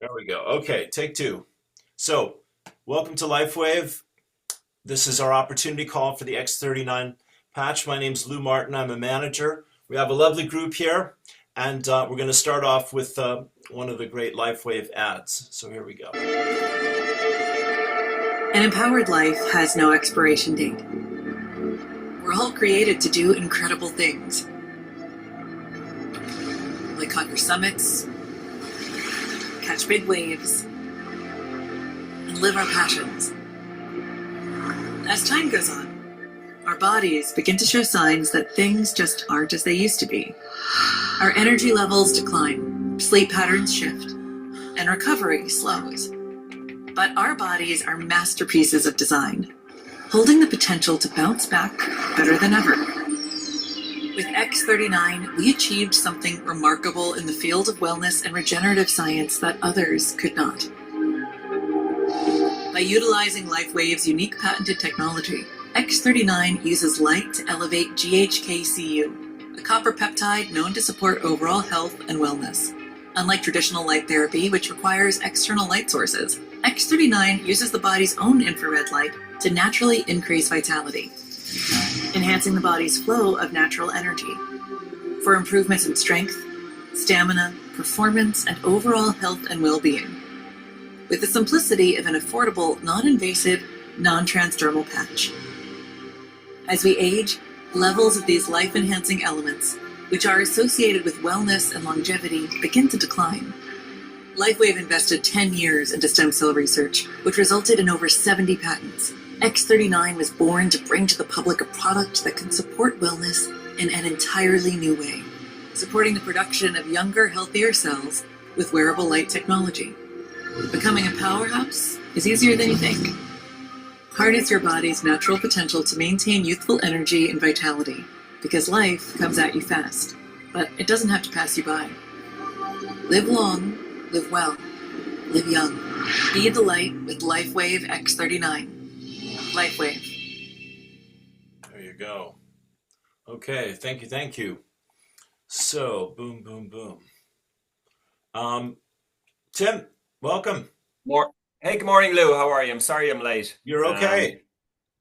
There we go. Okay, take two. So, welcome to Lifewave. This is our opportunity call for the X39 patch. My name's Lou Martin. I'm a manager. We have a lovely group here, and we're going to start off with one of the great Lifewave ads. So here we go. An empowered life has no expiration date. We're all created to do incredible things, like conquer summits, catch big waves, and live our passions. As time goes on, our bodies begin to show signs that things just aren't as they used to be. Our energy levels decline, sleep patterns shift, and recovery slows. But our bodies are masterpieces of design, holding the potential to bounce back better than ever. With X39, we achieved something remarkable in the field of wellness and regenerative science that others could not. By utilizing Lifewave's unique patented technology, X39 uses light to elevate GHK-Cu, a copper peptide known to support overall health and wellness. Unlike traditional light therapy, which requires external light sources, X39 uses the body's own infrared light to naturally increase vitality, enhancing the body's flow of natural energy for improvements in strength, stamina, performance, and overall health and well-being, with the simplicity of an affordable, non-invasive, non-transdermal patch. As we age, levels of these life-enhancing elements, which are associated with wellness and longevity, begin to decline. Lifewave invested 10 years into stem cell research, which resulted in over 70 patents. X39 was born to bring to the public a product that can support wellness in an entirely new way, supporting the production of younger, healthier cells with wearable light technology. Becoming a powerhouse is easier than you think. Harness your body's natural potential to maintain youthful energy and vitality, because life comes at you fast, but it doesn't have to pass you by. Live long, live well, live young. Be the light with Lifewave X39. Lifewave. There you go. Okay, thank you. So, boom, boom, boom. Tim, welcome. Hey, good morning, Lou. How are you? I'm sorry I'm late. You're okay.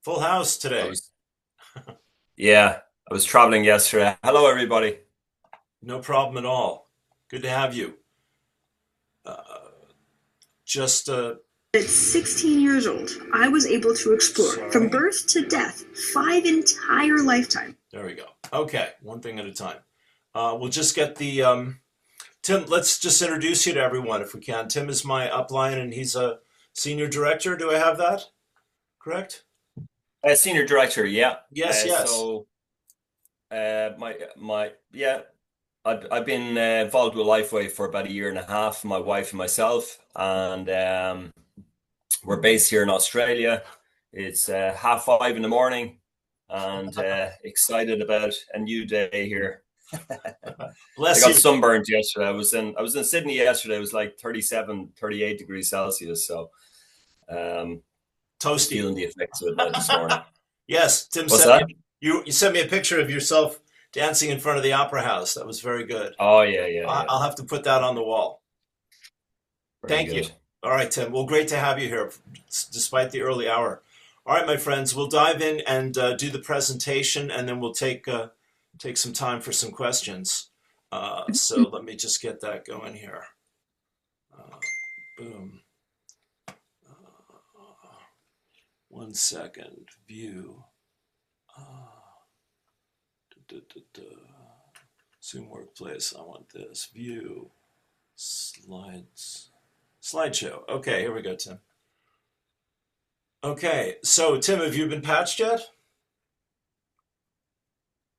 Full house today. I was traveling yesterday. Hello, everybody. No problem at all. Good to have you. At 16 years old, I was able to explore from birth to death 5 entire lifetimes. There we go. Okay, one thing at a time. We'll just get the Tim. Let's just introduce you to everyone if we can. Tim is my upline, and he's a senior director. Do I have that correct? Senior director, yeah. Yes. So, I've been involved with Lifewave for about a year and a half. My wife and myself, and we're based here in Australia. It's 5:30 in the morning, and excited about a new day here. Bless I you. got sunburned yesterday. I was in Sydney yesterday. It was like 37, 38 degrees Celsius. So, Toasty. Feeling the effects of it this morning. Yes, Tim. You sent me a picture of yourself dancing in front of the Opera House. That was very good. Oh yeah. I'll have to put that on the wall. Thank you. All right, Tim. Well, great to have you here, despite the early hour. All right, my friends, we'll dive in and do the presentation, and then we'll take some time for some questions. So let me just get that going here. Boom. 1 second. View. Zoom Workplace. I want this. View. Slides. Slideshow. Okay, here we go, Tim. Okay, so Tim, have you been patched yet?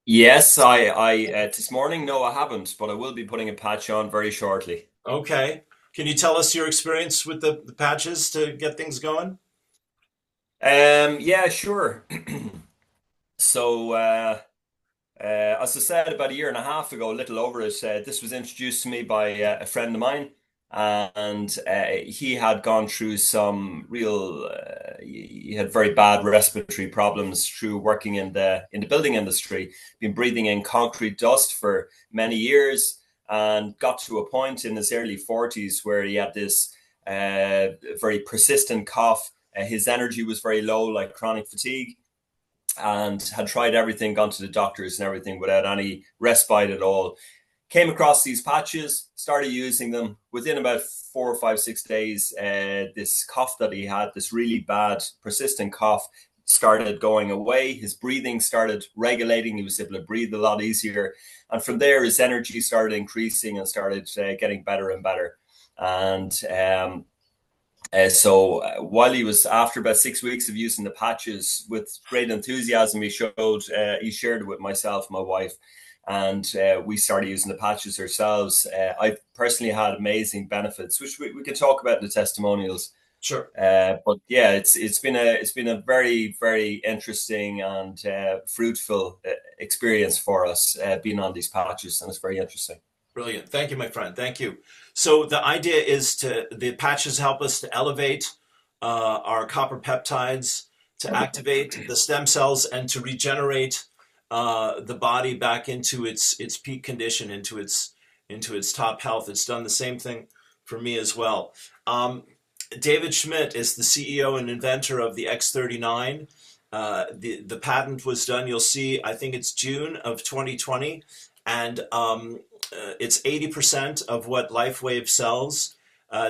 Yes, I this morning. No, I haven't, but I will be putting a patch on very shortly. Okay. Can you tell us your experience with the patches to get things going? Yeah, sure. So, as I said, about a year and a half ago, a little over it, this was introduced to me by a friend of mine, and he had gone through some real, he had very bad respiratory problems through working in the building industry, been breathing in concrete dust for many years, and got to a point in his early 40s where he had this very persistent cough. His energy was very low, like chronic fatigue, and had tried everything, gone to the doctors and everything without any respite at all. Came across these patches, started using them. Within about 4 or 5, 6 days, this cough that he had, this really bad, persistent cough, started going away. His breathing started regulating. He was able to breathe a lot easier. And from there, his energy started increasing and started getting better and better. And so while he was, after about 6 weeks of using the patches, with great enthusiasm, he shared it with myself, my wife, and we started using the patches ourselves. I personally had amazing benefits, which we can talk about in the testimonials. Sure. But yeah, it's been a very, very interesting and fruitful experience for us being on these patches, and it's very interesting. Brilliant. Thank you, my friend. Thank you. So the idea is the patches help us to elevate our copper peptides, to activate the stem cells, and to regenerate the body back into its peak condition, into its top health. It's done the same thing for me as well. David Schmidt is the CEO and inventor of the X39. The patent was done, you'll see, I think it's June of 2020, and it's 80% of what Lifewave sells.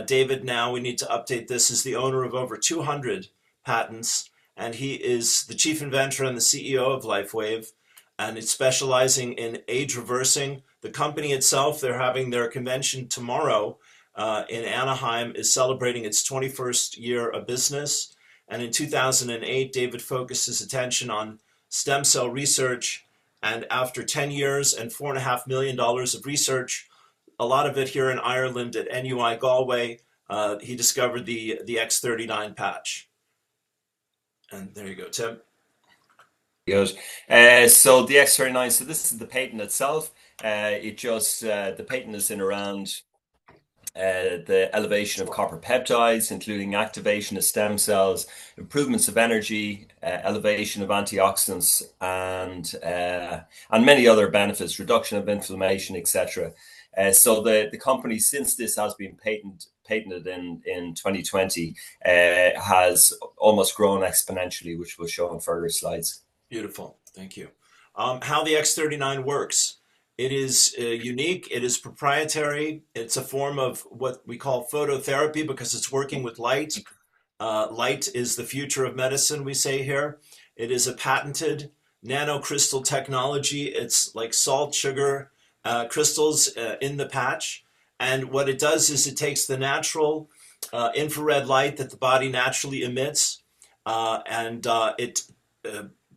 David, now we need to update this, is the owner of over 200 patents, and he is the chief inventor and the CEO of Lifewave, and it's specializing in age reversing. The company itself, they're having their convention tomorrow in Anaheim, is celebrating its 21st year of business. And in 2008, David focused his attention on stem cell research. And after 10 years and $4.5 million of research, a lot of it here in Ireland at NUI Galway, he discovered the X39 patch. And there you go, Tim. Good. So the X39, so this is the patent itself. The patent is in around the elevation of copper peptides, including activation of stem cells, improvements of energy, elevation of antioxidants, and many other benefits, reduction of inflammation, etc. So the company, since this has been patented in 2020, has almost grown exponentially, which we'll show in further slides. Beautiful. Thank you. How the X39 works. It is unique. It is proprietary. It's a form of what we call phototherapy because it's working with light. Light is the future of medicine, we say here. It is a patented nanocrystal technology. It's like salt, sugar, crystals in the patch. And what it does is it takes the natural infrared light that the body naturally emits, and it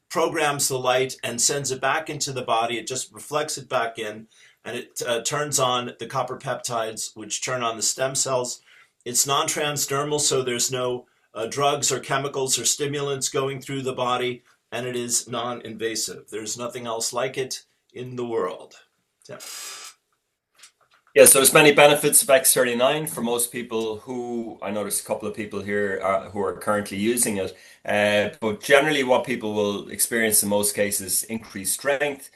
programs the light and sends it back into the body. It just reflects it back in, and it turns on the copper peptides, which turn on the stem cells. It's non-transdermal, so there's no drugs or chemicals or stimulants going through the body, and it is non-invasive. There's nothing else like it in the world. Yeah. Yeah, so there's many benefits of X39 for most people who, I know there's a couple of people here who are currently using it, but generally what people will experience in most cases, increased strength,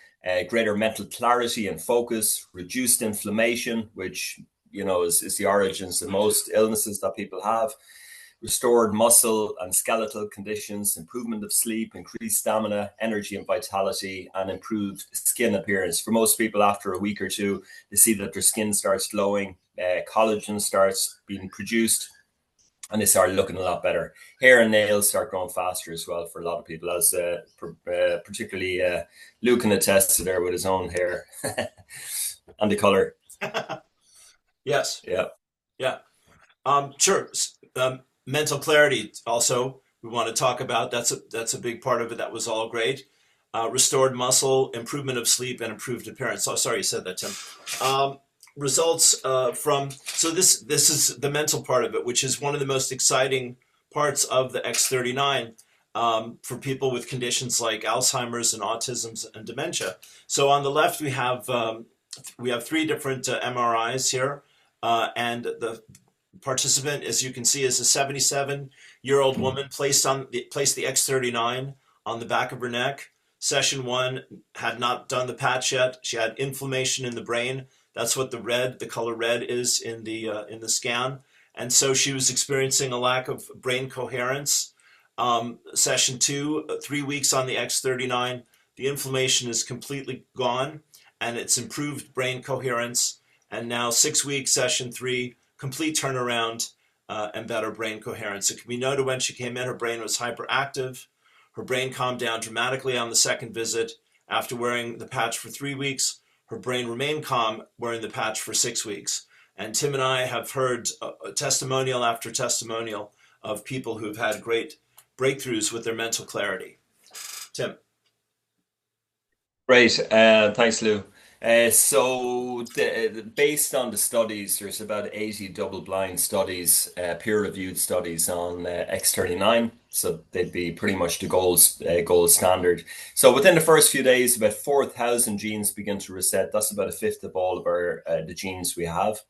greater mental clarity and focus, reduced inflammation, which, you know, is the origins of most illnesses that people have, restored muscle and skeletal conditions, improvement of sleep, increased stamina, energy and vitality, and improved skin appearance. For most people, after a week or two, they see that their skin starts glowing, collagen starts being produced, and they start looking a lot better. Hair and nails start growing faster as well for a lot of people, as particularly Luke can attest to there with his own hair and the color. Yes. Yeah. Yeah. Sure. Mental clarity also we want to talk about. That's a big part of it. That was all great. Restored muscle, improvement of sleep, and improved appearance. Oh, sorry, you said that, Tim. Results from, so this is the mental part of it, which is one of the most exciting parts of the X39 for people with conditions like Alzheimer's and autism and dementia. So on the left we have 3 different MRIs here, and the participant, as you can see, is a 77-year-old woman placed the X39 on the back of her neck. Session 1 had not done the patch yet. She had inflammation in the brain. That's what the color red is in the scan. and so she was experiencing a lack of brain coherence. Session 2, 3 weeks on the X39, the inflammation is completely gone, and it's improved brain coherence. And now 6 weeks, session 3, complete turnaround and better brain coherence. It can be noted when she came in, her brain was hyperactive. Her brain calmed down dramatically on the second visit. After wearing the patch for 3 weeks, her brain remained calm wearing the patch for 6 weeks. And Tim and I have heard testimonial after testimonial of people who've had great breakthroughs with their mental clarity. Tim. Great, thanks, Lou. Based on the studies, there's about 80 double-blind studies, peer-reviewed studies on X39. So they'd be pretty much the gold standard. So within the first few days, about 4,000 genes begin to reset. That's about a fifth of all of the genes we have.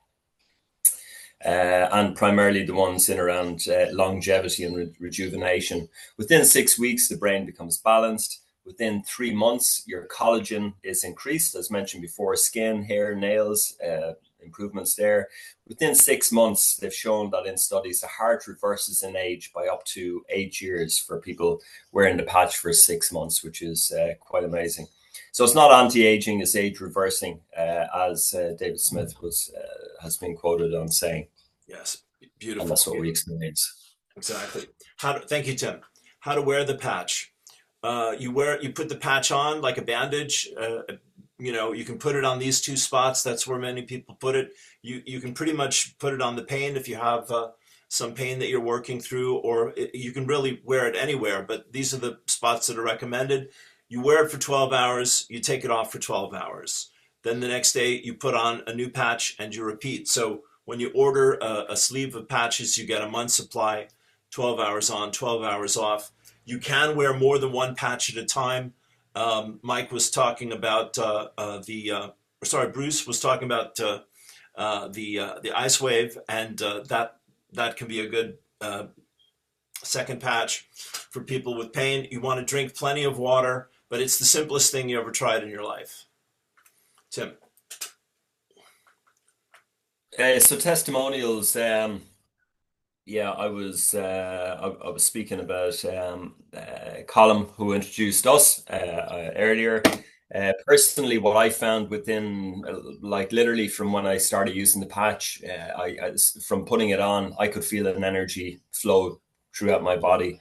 And primarily the ones in around longevity and rejuvenation. Within 6 weeks, the brain becomes balanced. Within 3 months, your collagen is increased, as mentioned before, skin, hair, nails, improvements there. Within 6 months, they've shown that in studies, the heart reverses in age by up to 8 years for people wearing the patch for 6 months, which is quite amazing. So it's not anti-aging, it's age reversing, as David Schmidt has been quoted on saying. Yes, beautiful. And that's what we experience. Exactly. Thank you, Tim. How to wear the patch. You put the patch on like a bandage. You can put it on these 2 spots. That's where many people put it. You can pretty much put it on the pain if you have some pain that you're working through, or you can really wear it anywhere. But these are the spots that are recommended. You wear it for 12 hours. You take it off for 12 hours. Then the next day you put on a new patch and you repeat. So when you order a sleeve of patches, you get a month's supply, 12 hours on, 12 hours off. You can wear more than one patch at a time. Mike was talking about Bruce was talking about the Icewave, and that can be a good second patch for people with pain. You want to drink plenty of water, but it's the simplest thing you ever tried in your life. Tim. So testimonials. Yeah, I was speaking about Colin, who introduced us earlier. Personally, what I found within, literally from when I started using the patch, from putting it on, I could feel an energy flow throughout my body.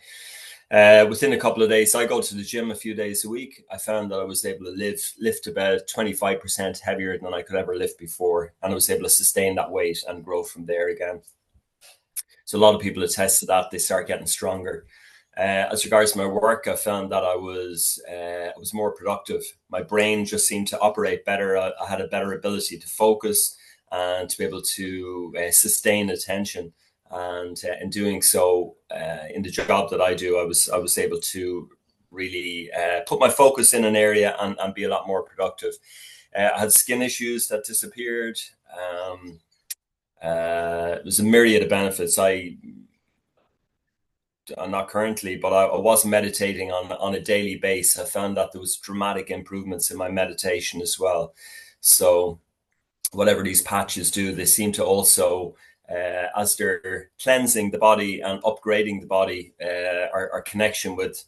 Within a couple of days, I go to the gym a few days a week. I found that I was able to lift about 25% heavier than I could ever lift before, and I was able to sustain that weight and grow from there again. So a lot of people attest to that. They start getting stronger. As regards to my work, I found that I was more productive. My brain just seemed to operate better. I had a better ability to focus and to be able to sustain attention. And in doing so, in the job that I do, I was able to really put my focus in an area and be a lot more productive. I had skin issues that disappeared. There's a myriad of benefits. I'm not currently, but I was meditating on a daily basis. I found that there was dramatic improvements in my meditation as well. So whatever these patches do, they seem to also, as they're cleansing the body and upgrading the body, our connection with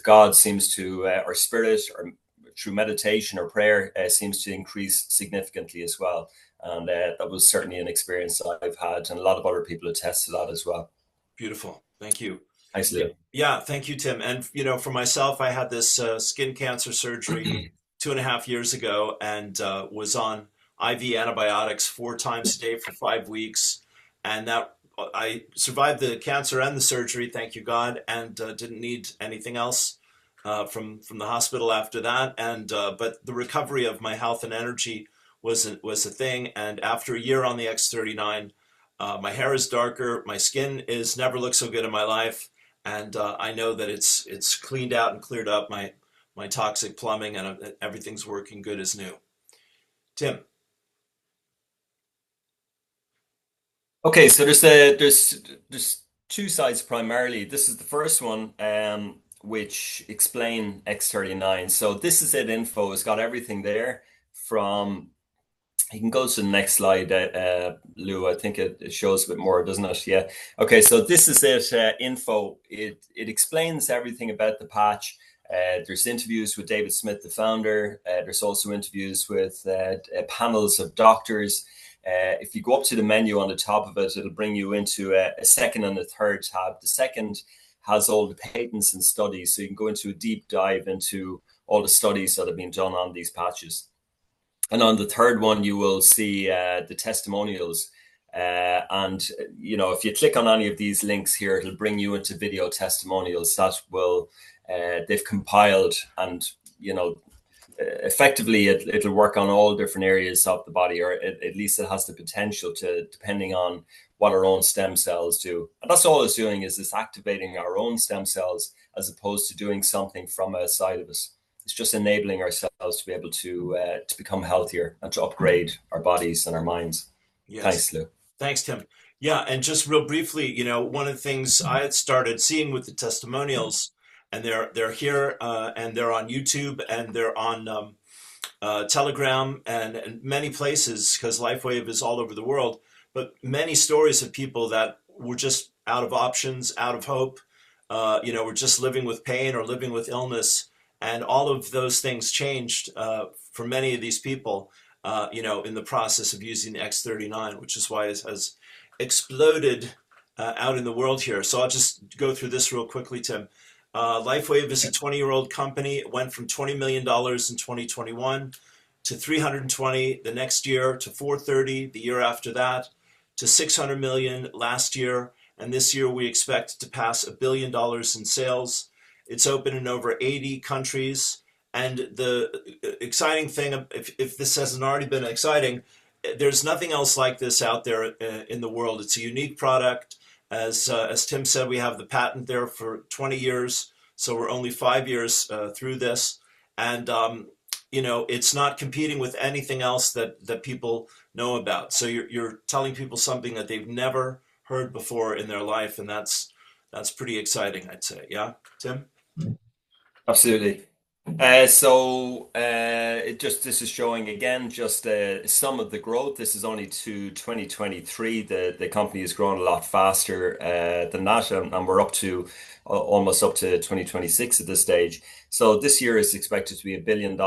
God seems to, our spirit, or through meditation or prayer, seems to increase significantly as well. And that was certainly an experience that I've had, and a lot of other people attest to that as well. Beautiful. Thank you. Thanks, Lou. Yeah, thank you, Tim. And, for myself, I had this skin cancer surgery 2.5 years ago, and was on IV antibiotics 4 times a day for 5 weeks. And that I survived the cancer and the surgery, thank you, God, and didn't need anything else from the hospital after that. And but the recovery of my health and energy was a thing. And after a year on the X39, my hair is darker, my skin is never looked so good in my life, and I know that it's cleaned out and cleared up my toxic plumbing, and everything's working good as new. Tim. Okay, so there's 2 sides primarily. This is the first one, which explain X39. So this is it info. It's got everything there from You can go to the next slide, Lou. I think it shows a bit more, doesn't it? Yeah. Okay, so this is it, info. It explains everything about the patch. There's interviews with David Schmidt, the founder. There's also interviews with panels of doctors. If you go up to the menu on the top of it, it'll bring you into a second and a third tab. The second has all the patents and studies, so you can go into a deep dive into all the studies that have been done on these patches. And on the third one, you will see the testimonials. And, you know, if you click on any of these links here, it'll bring you into video testimonials that will, they've compiled, and, you know, effectively it'll work on all different areas of the body, or at least it has the potential to, depending on what our own stem cells do. And that's all it's doing, is it's activating our own stem cells as opposed to doing something from outside of us. It's just enabling ourselves to be able to become healthier and to upgrade our bodies and our minds. Yes. Thanks, Lou. Thanks, Tim. Yeah, and just real briefly, you know, one of the things I had started seeing with the testimonials, and they're here, and they're on YouTube, and they're on Telegram, and many places, because Lifewave is all over the world, but many stories of people that were just out of options, out of hope, you know, were just living with pain or living with illness. And all of those things changed for many of these people, you know, in the process of using the X39, which is why it has exploded out in the world here. So I'll just go through this real quickly, Tim. Lifewave is a 20-year-old company. It went from $20 million in 2021 to 320 the next year, to 430 the year after that, to 600 million last year. And this year we expect to pass $1 billion in sales. It's open in over 80 countries. And the exciting thing, if this hasn't already been exciting, there's nothing else like this out there in the world. It's a unique product. As Tim said, we have the patent there for 20 years. So we're only 5 years through this. And, you know, it's not competing with anything else that people know about. So you're telling people something that they've never heard before in their life. And that's pretty exciting, I'd say. Yeah, Tim? Absolutely. This is showing again just some of the growth. This is only to 2023. The company has grown a lot faster than that, and we're up to almost up to 2026 at this stage. So this year is expected to be $1 billion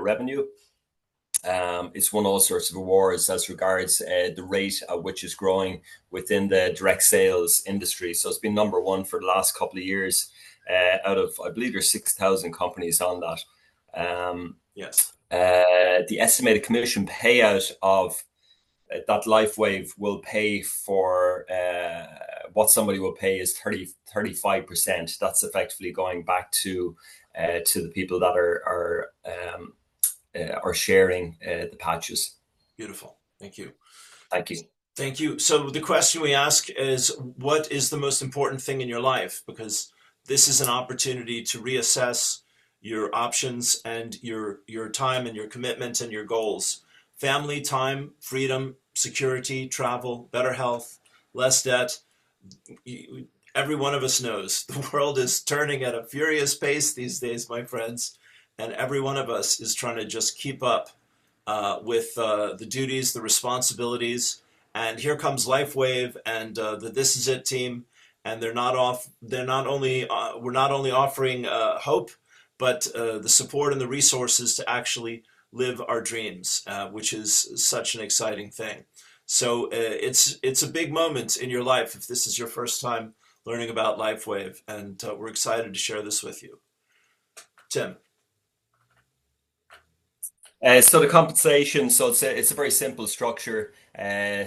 revenue. It's won all sorts of awards as regards the rate at which it's growing within the direct sales industry. So it's been number one for the last couple of years. Out of, I believe there's 6,000 companies on that. Yes. The estimated commission payout of that Lifewave will pay for what somebody will pay is 35%. That's effectively going back to the people that are sharing the patches. Beautiful. Thank you. Thank you. Thank you. So the question we ask is, what is the most important thing in your life? Because this is an opportunity to reassess your options and your time and your commitment and your goals. Family, time, freedom, security, travel, better health, less debt. Every one of us knows the world is turning at a furious pace these days, my friends, and every one of us is trying to just keep up with the duties, the responsibilities. And here comes Lifewave and the This Is It team. And we're not only offering hope, but the support and the resources to actually live our dreams, which is such an exciting thing. So it's a big moment in your life if this is your first time learning about Lifewave, and we're excited to share this with you. Tim. So the compensation, so it's a very simple structure.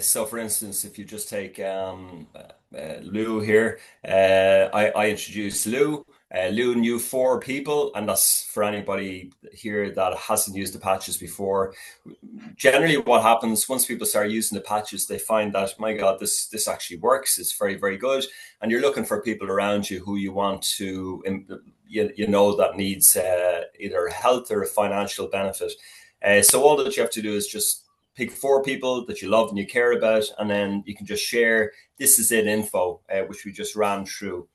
So for instance, if you just take Lou here, I introduced Lou. Lou knew 4 people, and that's for anybody here that hasn't used the patches before. Generally what happens once people start using the patches, they find that, my God, this actually works. It's very, very good. And you're looking for people around you who you want to, you know, that needs either health or a financial benefit. So all that you have to do is just pick 4 people that you love and you care about, and then you can just share This Is It info, which we just ran through.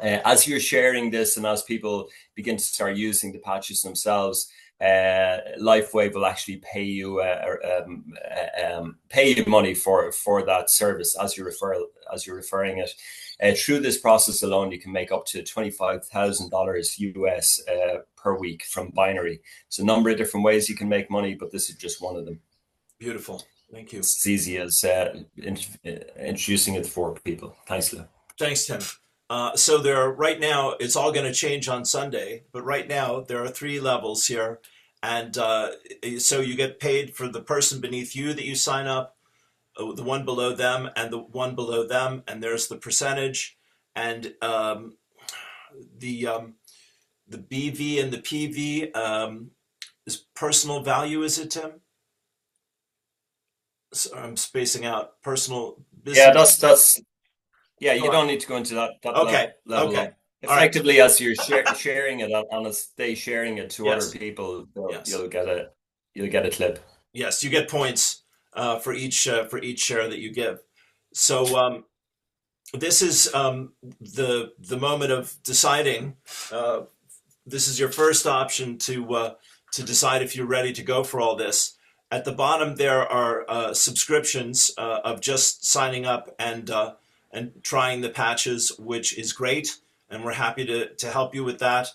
As you're sharing this and as people begin to start using the patches themselves, Lifewave will actually pay you money for that service as you're referring it. Through this process alone, you can make up to $25,000 US per week from Binary. It's a number of different ways you can make money, but this is just one of them. Beautiful. Thank you. It's as easy as introducing it for people. Thanks, Lou. Thanks, Tim. So there are, right now, it's all going to change on Sunday, but right now there are 3 levels here. And so you get paid for the person beneath you that you sign up, the one below them, and the one below them, and there's the percentage, and the BV and the PV is personal value, is it, Tim? So I'm spacing out personal business. Yeah, that's yeah. You don't need to go into that okay. level. Okay. Effectively, as you're sharing it, and as they sharing it to other people, you'll get a clip. Yes, you get points for each share that you give. So this is the moment of deciding. This is your first option to decide if you're ready to go for all this. At the bottom, there are subscriptions of just signing up and trying the patches, which is great, and we're happy to help you with that.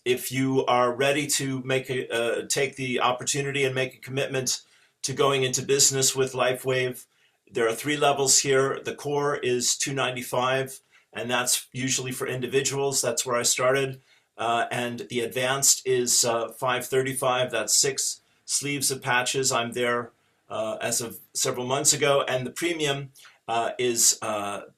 If you are ready to take the opportunity and make a commitment to going into business with Lifewave, there are 3 levels here. The core is $295, and that's usually for individuals. That's where I started. And the advanced is $535. That's 6 sleeves of patches. I'm there as of several months ago. And the premium is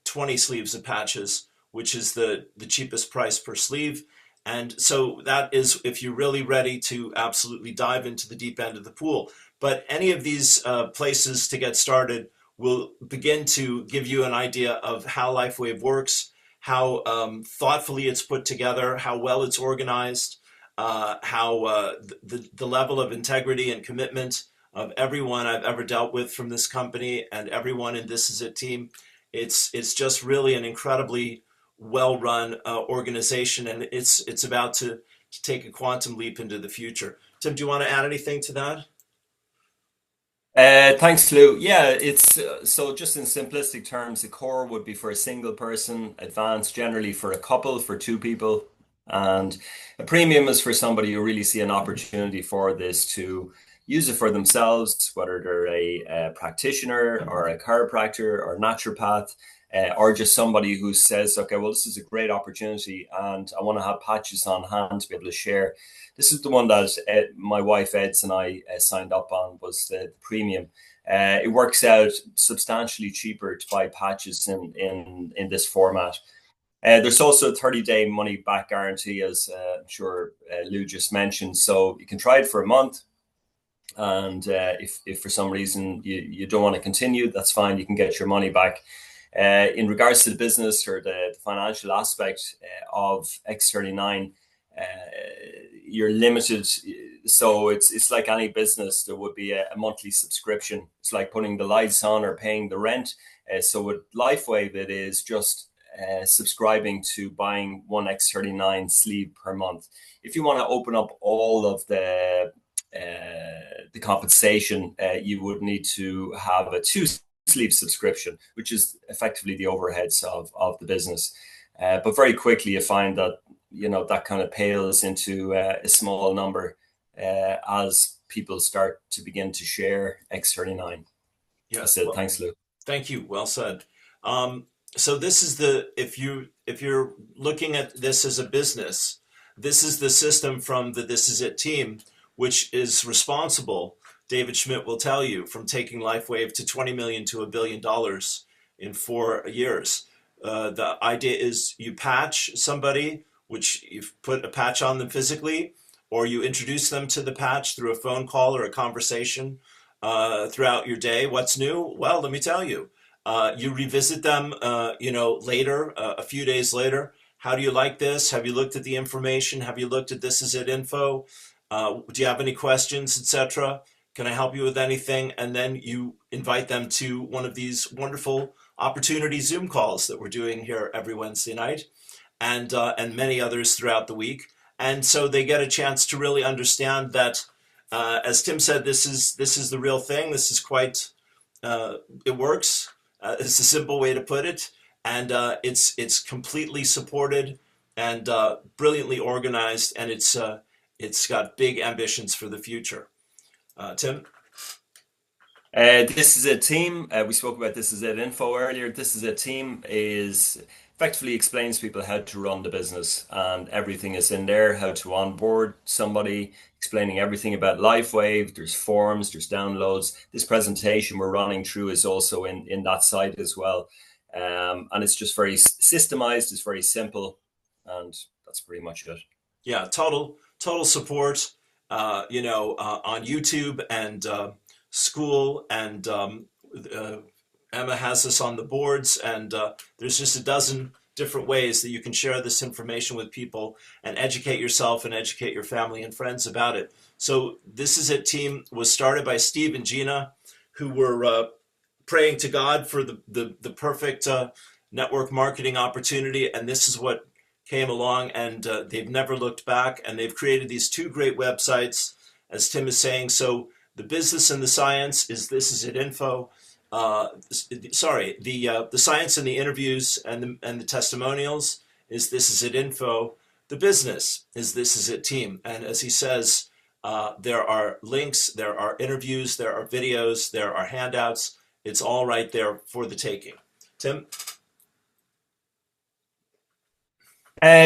20 sleeves of patches, which is the cheapest price per sleeve. And so that is if you're really ready to absolutely dive into the deep end of the pool. But any of these places to get started will begin to give you an idea of how Lifewave works, how thoughtfully it's put together, how well it's organized, how the level of integrity and commitment of everyone I've ever dealt with from this company and everyone in This Is It team. It's just really an incredibly well-run organization, and it's about to take a quantum leap into the future. Tim, do you want to add anything to that? Thanks, Lou. Yeah, it's so just in simplistic terms, the core would be for a single person, advanced generally for a couple, for 2 people, and a premium is for somebody who really see an opportunity for this to use it for themselves, whether they're a practitioner or a chiropractor or naturopath, or just somebody who says, okay, well, this is a great opportunity and I want to have patches on hand to be able to share. This is the one that my wife Eds and I signed up on, was the premium. It works out substantially cheaper to buy patches in this format. There's also a 30-day money back guarantee, as I'm sure Lou just mentioned. So you can try it for a month. And if for some reason you don't want to continue, that's fine. You can get your money back. In regards to the business or the financial aspect of X39, you're limited. So it's like any business. There would be a monthly subscription. It's like putting the lights on or paying the rent. So with Lifewave, it is just subscribing to buying one X39 sleeve per month. If you want to open up all of the compensation, you would need to have a 2 sleeve subscription, which is effectively the overheads of the business. But very quickly you find that, you know, that kind of pales into a small number as people start to begin to share X39. Yeah. That's it. Thanks, Lou. Thank you. Well said. So this is if you're looking at this as a business, this is the system from the This Is It team, which is responsible, David Schmidt will tell you, from taking Lifewave to 20 million to $1 billion in 4 years. The idea is you patch somebody, which you've put a patch on them physically, or you introduce them to the patch through a phone call or a conversation throughout your day. What's new? Well, let me tell you. You revisit them, later, a few days later. How do you like this? Have you looked at the information? Have you looked at This Is It info? Do you have any questions, etc.? Can I help you with anything? And then you invite them to one of these wonderful opportunity Zoom calls that we're doing here every Wednesday night, and many others throughout the week. And so they get a chance to really understand that, as Tim said, this is the real thing. This is quite, it works. It's a simple way to put it. And it's completely supported and brilliantly organized, and it's got big ambitions for the future. Tim? This is a team. We spoke about This Is It info earlier. This Is It team is effectively explains people how to run the business, and everything is in there, how to onboard somebody, explaining everything about Lifewave. There's forms, there's downloads. This presentation we're running through is also in that site as well. And it's just very systemized, it's very simple, and that's pretty much it. Yeah, total support, on YouTube and school, and Emma has us on the boards, and there's just a dozen different ways that you can share this information with people and educate yourself and educate your family and friends about it. So This Is It team was started by Steve and Gina, who were praying to God for the perfect network marketing opportunity, and this is what came along, and they've never looked back, and they've created these two great websites, as Tim is saying. So the business and the science is This Is It info. The science and the interviews and the testimonials is This Is It info. The business is This Is It team. And as he says, there are links, there are interviews, there are videos, there are handouts. It's all right there for the taking. Tim?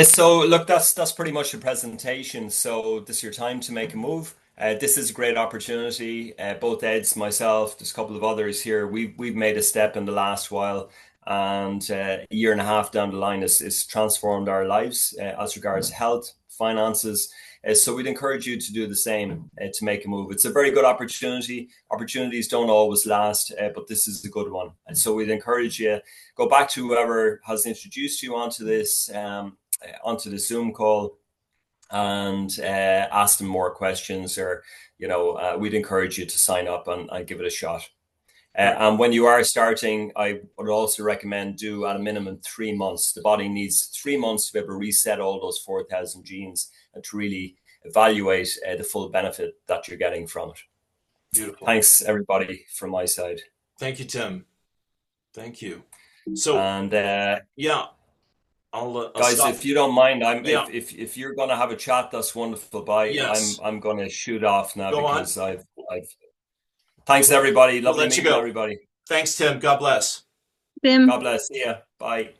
So look, that's pretty much the presentation. So this is your time to make a move. This is a great opportunity. Both Eds, myself, there's a couple of others here. We've made a step in the last while, and a year and a half down the line has transformed our lives as regards health, finances. So we'd encourage you to do the same, to make a move. It's a very good opportunity. Opportunities don't always last, but this is a good one. And so we'd encourage you, go back to whoever has introduced you onto this, onto the Zoom call, and ask them more questions, or we'd encourage you to sign up and give it a shot. And when you are starting, I would also recommend do at a minimum 3 months. The body needs 3 months to be able to reset all those 4,000 genes and to really evaluate the full benefit that you're getting from it. Beautiful. Thanks, everybody, from my side. Thank you, Tim. Thank you. So, and yeah. I'll guys, stop. if you don't mind, if you're going to have a chat, that's wonderful. Bye. Yes. I'm going to shoot off now. Go because on. I've Thanks everybody. We'll Lovely let you meeting go. everybody. Thanks, Tim. God bless. Tim. God bless. See ya. Bye.